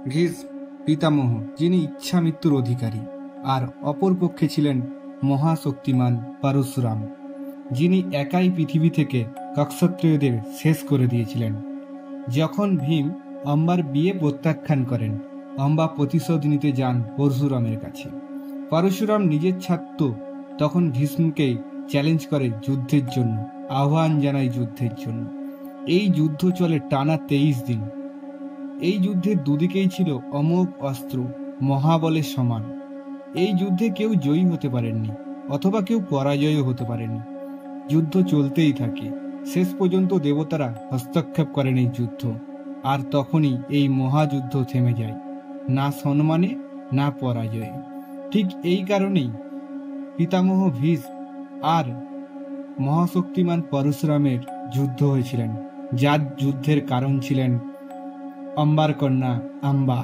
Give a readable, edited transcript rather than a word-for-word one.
ভীষ্ম পিতামহ, যিনি ইচ্ছা মৃত্যুর অধিকারী, আর অপরপক্ষে ছিলেন মহাশক্তিমান পরশুরাম, যিনি একাই পৃথিবী থেকে ক্ষত্রিয়দের শেষ করে দিয়েছিলেন। যখন ভীম অম্বার বিয়ে প্রত্যাখ্যান করেন, অম্বা প্রতিশোধ নিতে যান পরশুরামের কাছে। পরশুরাম নিজের ছাত্র তখন ভীষ্মকে চ্যালেঞ্জ করে যুদ্ধের জন্য, আহ্বান জানায় যুদ্ধের জন্য। এই যুদ্ধ চলে টানা 23 দিন। এই যুদ্ধের দুদিকেই ছিল অমোঘ অস্ত্র, মহাবলের সমান। এই যুদ্ধে কেউ জয়ী হতে পারেননি, অথবা কেউ পরাজয়ও হতে পারেনি। যুদ্ধ চলতেই থাকে। শেষ পর্যন্ত দেবতারা হস্তক্ষেপ করেন এই যুদ্ধ, আর তখনই এই মহাযুদ্ধ থেমে যায়, না সম্মানে না পরাজয়ে। ঠিক এই কারণেই পিতামহ ভীষ্ম আর মহাশক্তিমান পরশুরামের যুদ্ধ হয়েছিলেন, যার যুদ্ধের কারণ ছিলেন অম্বার কন্যা আম্বা।